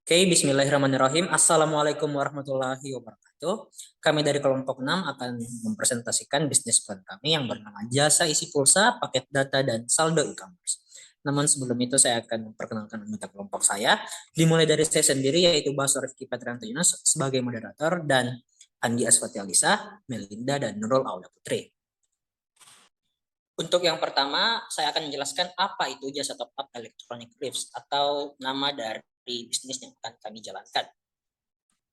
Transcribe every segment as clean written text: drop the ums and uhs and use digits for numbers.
Oke, bismillahirrahmanirrahim. Assalamualaikum warahmatullahi wabarakatuh. Kami dari kelompok 6 akan mempresentasikan bisnis plan kami yang bernama Jasa Isi Pulsa, Paket Data, dan Saldo e-commerce. Namun sebelum itu saya akan memperkenalkan anggota kelompok saya, dimulai dari saya sendiri yaitu Baso Rifki Patrianto Yunus sebagai moderator dan Andi Aswati Alisa, Melinda, dan Nurul Aulia Putri. Untuk yang pertama, saya akan menjelaskan apa itu jasa top up electronic gifts atau nama dari bisnis yang akan kami jalankan.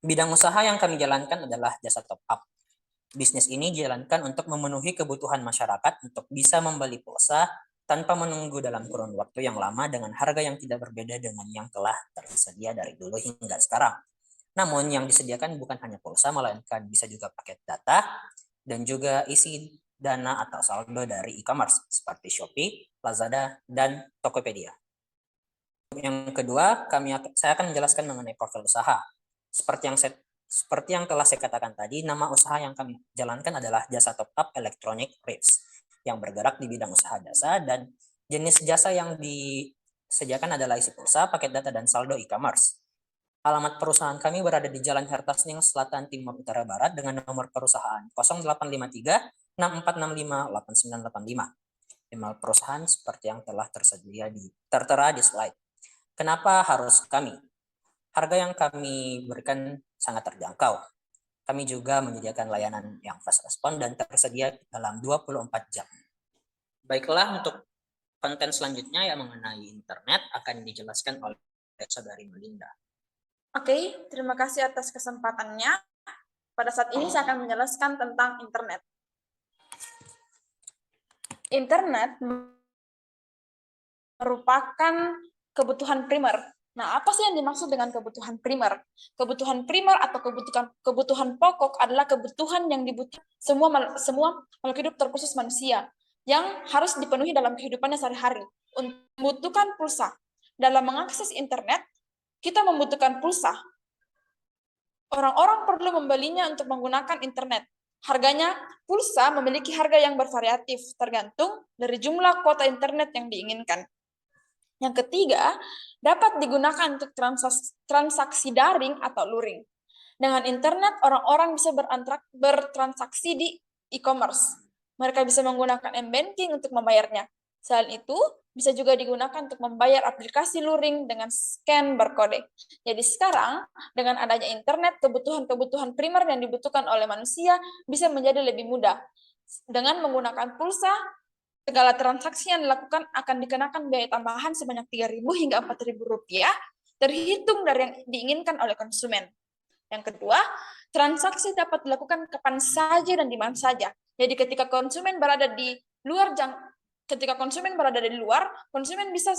Bidang usaha yang kami jalankan adalah jasa top up. Bisnis ini dijalankan untuk memenuhi kebutuhan masyarakat untuk bisa membeli pulsa tanpa menunggu dalam kurun waktu yang lama dengan harga yang tidak berbeda dengan yang telah tersedia dari dulu hingga sekarang. Namun yang disediakan bukan hanya pulsa, melainkan bisa juga paket data dan juga isi dana atau saldo dari e-commerce seperti Shopee, Lazada, dan Tokopedia. Yang kedua, saya akan menjelaskan mengenai profil usaha. Seperti yang telah saya katakan tadi, nama usaha yang kami jalankan adalah Jasa Top Up Electronic Gifts yang bergerak di bidang usaha jasa, dan jenis jasa yang disediakan adalah isi pulsa, paket data, dan saldo e-commerce. Alamat perusahaan kami berada di Jalan Hertasning Selatan Timur Utara Barat dengan nomor perusahaan 0853 6465 8985. Email perusahaan seperti yang telah tertera di slide. Kenapa harus kami? Harga yang kami berikan sangat terjangkau. Kami juga menyediakan layanan yang fast respon dan tersedia dalam 24 jam. Baiklah, untuk konten selanjutnya yang mengenai internet akan dijelaskan oleh Saudari Melinda. Oke, terima kasih atas kesempatannya. Pada saat ini saya akan menjelaskan tentang internet. Internet merupakan kebutuhan primer. Nah, apa sih yang dimaksud dengan kebutuhan primer? Kebutuhan primer atau kebutuhan pokok adalah kebutuhan yang dibutuhkan semua makhluk hidup terkhusus manusia yang harus dipenuhi dalam kehidupannya sehari-hari. Untuk membutuhkan pulsa. Dalam mengakses internet, kita membutuhkan pulsa. Orang-orang perlu membelinya untuk menggunakan internet. Harganya, pulsa memiliki harga yang bervariatif, tergantung dari jumlah kuota internet yang diinginkan. Yang ketiga, dapat digunakan untuk transaksi daring atau luring. Dengan internet, orang-orang bisa bertransaksi di e-commerce. Mereka bisa menggunakan m-banking untuk membayarnya. Selain itu, bisa juga digunakan untuk membayar aplikasi luring dengan scan barcode. Jadi sekarang, dengan adanya internet, kebutuhan-kebutuhan primer yang dibutuhkan oleh manusia bisa menjadi lebih mudah. Dengan menggunakan pulsa, segala transaksi yang dilakukan akan dikenakan biaya tambahan sebanyak 3.000 hingga 4.000 rupiah, terhitung dari yang diinginkan oleh konsumen. Yang kedua, transaksi dapat dilakukan kapan saja dan di mana saja. Jadi ketika konsumen berada di luar konsumen bisa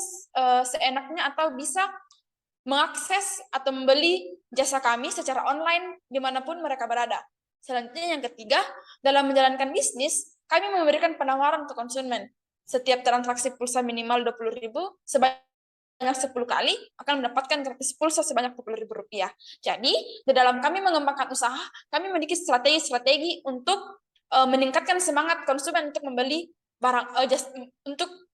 seenaknya atau bisa mengakses atau membeli jasa kami secara online dimanapun mereka berada. Selanjutnya yang ketiga, dalam menjalankan bisnis, kami memberikan penawaran untuk konsumen. Setiap transaksi pulsa minimal 20.000 sebanyak 10 kali akan mendapatkan gratis pulsa sebanyak 20.000 rupiah. Jadi, di dalam kami mengembangkan usaha, kami memiliki strategi-strategi untuk meningkatkan semangat konsumen untuk membeli untuk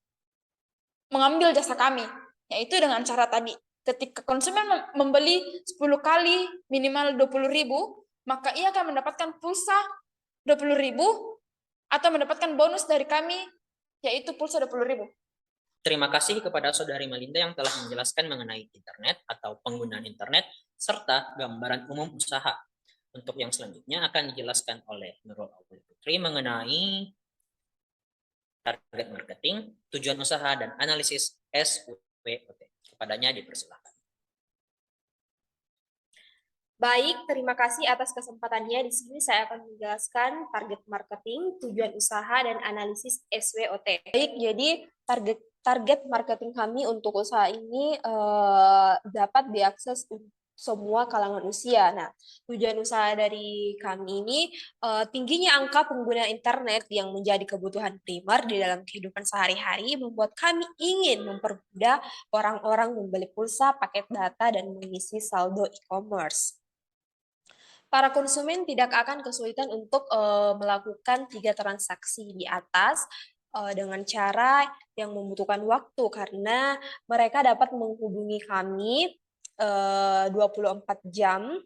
mengambil jasa kami, yaitu dengan cara tadi. Ketika konsumen membeli 10 kali minimal 20.000, maka ia akan mendapatkan pulsa 20.000 atau mendapatkan bonus dari kami, yaitu pulsa 20.000. Terima kasih kepada Saudari Melinda yang telah menjelaskan mengenai internet atau penggunaan internet serta gambaran umum usaha. Untuk yang selanjutnya akan dijelaskan oleh Nurul Aulia Putri mengenai target marketing, tujuan usaha, dan analisis SWOT. Kepadanya dipersilakan. Baik, terima kasih atas kesempatannya. Di sini saya akan menjelaskan target marketing, tujuan usaha, dan analisis SWOT. Baik, jadi target marketing kami untuk usaha ini dapat diakses semua kalangan usia. Nah, tujuan usaha dari kami ini tingginya angka pengguna internet yang menjadi kebutuhan primer di dalam kehidupan sehari-hari membuat kami ingin mempermudah orang-orang membeli pulsa, paket data, dan mengisi saldo e-commerce. Para konsumen tidak akan kesulitan untuk melakukan 3 transaksi di atas dengan cara yang membutuhkan waktu karena mereka dapat menghubungi kami 24 jam.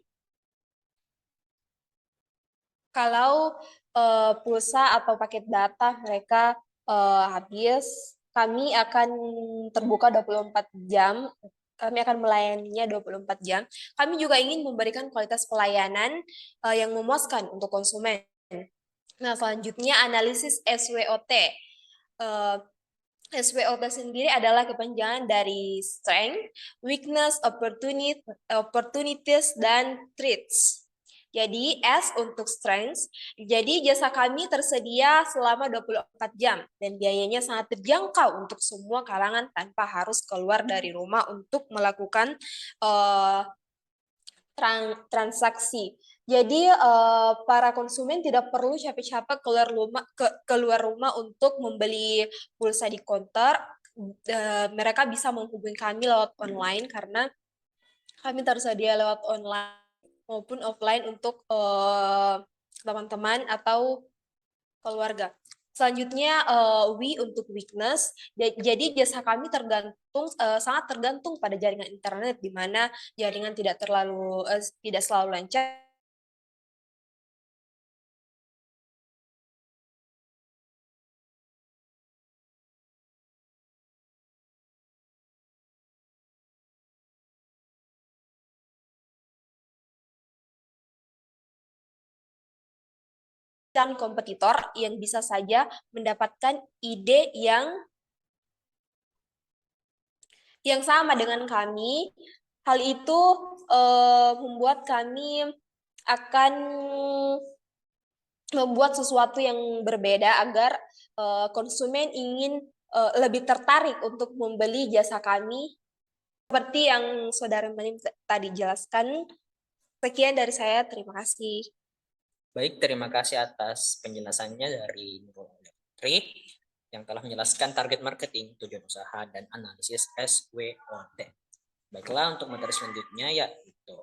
Kalau pulsa atau paket data mereka habis, kami akan terbuka 24 jam. Kami akan melayaninya 24 jam. Kami juga ingin memberikan kualitas pelayanan yang memuaskan untuk konsumen. Nah, selanjutnya analisis SWOT. SWOT sendiri adalah kepanjangan dari strength, weakness, opportunities, dan threats. Jadi S untuk strengths. Jadi jasa kami tersedia selama 24 jam dan biayanya sangat terjangkau untuk semua kalangan tanpa harus keluar dari rumah untuk melakukan transaksi. Jadi para konsumen tidak perlu capek-capek keluar rumah untuk membeli pulsa di konter. Mereka bisa menghubungi kami lewat online karena kami tersedia lewat online maupun offline untuk teman-teman atau keluarga. Selanjutnya we untuk weakness. Jadi jasa kami sangat tergantung pada jaringan internet di mana jaringan tidak selalu lancar. Dan kompetitor yang bisa saja mendapatkan ide yang sama dengan kami. Hal itu membuat kami akan membuat sesuatu yang berbeda agar konsumen ingin lebih tertarik untuk membeli jasa kami. Seperti yang Saudara Manim tadi jelaskan. Sekian dari saya, terima kasih. Baik, terima kasih atas penjelasannya dari Nurul Elektrik yang telah menjelaskan target marketing, tujuan usaha, dan analisis SWOT. Baiklah, untuk materi selanjutnya yaitu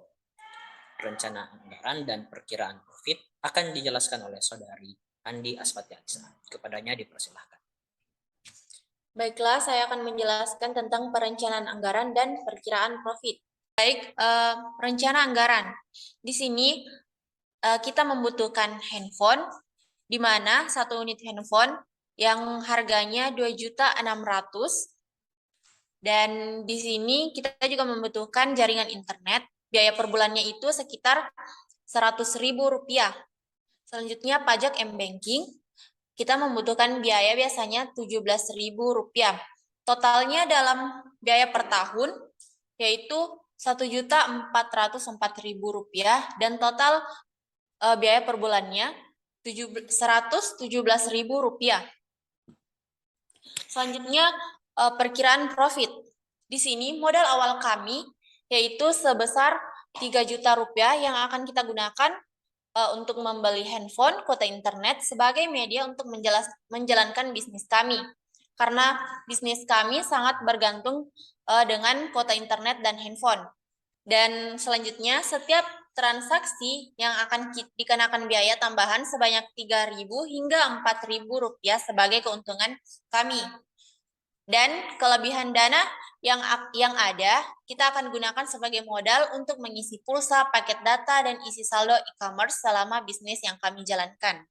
rencana anggaran dan perkiraan profit akan dijelaskan oleh Saudari Andi Asfatiansa. Kepadanya dipersilahkan. Baiklah, saya akan menjelaskan tentang perencanaan anggaran dan perkiraan profit. Baik, rencana anggaran. Di sini kita membutuhkan handphone, di mana satu unit handphone yang harganya 2.600.000, dan di sini kita juga membutuhkan jaringan internet. Biaya per bulannya itu sekitar Rp100.000. Selanjutnya pajak m-banking. Kita membutuhkan biaya biasanya Rp17.000. Totalnya dalam biaya per tahun yaitu Rp1.404.000 dan total biaya per bulannya Rp117.000. Selanjutnya perkiraan profit. Di sini modal awal kami yaitu sebesar Rp3.000.000 yang akan kita gunakan untuk membeli handphone, kuota internet sebagai media untuk menjalankan bisnis kami. Karena bisnis kami sangat bergantung dengan kuota internet dan handphone. Dan selanjutnya setiap transaksi yang akan dikenakan biaya tambahan sebanyak Rp3.000 hingga Rp4.000 sebagai keuntungan kami. Dan kelebihan dana yang ada, kita akan gunakan sebagai modal untuk mengisi pulsa, paket data, dan isi saldo e-commerce selama bisnis yang kami jalankan.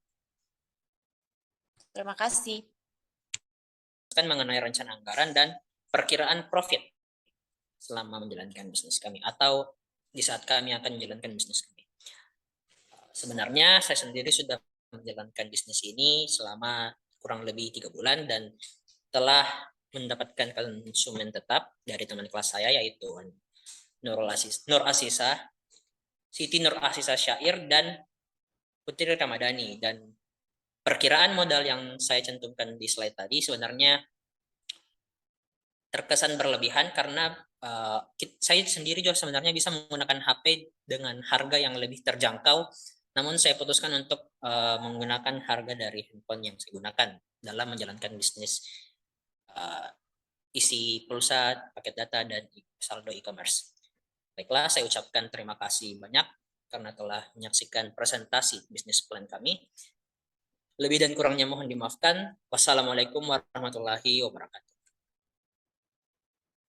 Terima kasih. Mengenai rencana anggaran dan perkiraan profit selama menjalankan bisnis kami atau di saat kami akan menjalankan bisnis kami. Sebenarnya saya sendiri sudah menjalankan bisnis ini selama kurang lebih 3 bulan dan telah mendapatkan konsumen tetap dari teman kelas saya yaitu Siti Nur Asisa Syair dan Putri Ramadhani. Dan perkiraan modal yang saya cantumkan di slide tadi sebenarnya terkesan berlebihan karena saya sendiri juga sebenarnya bisa menggunakan HP dengan harga yang lebih terjangkau, namun saya putuskan untuk menggunakan harga dari handphone yang saya gunakan dalam menjalankan bisnis isi pulsa, paket data, dan saldo e-commerce. Baiklah, saya ucapkan terima kasih banyak karena telah menyaksikan presentasi bisnis plan kami. Lebih dan kurangnya mohon dimaafkan. Wassalamualaikum warahmatullahi wabarakatuh.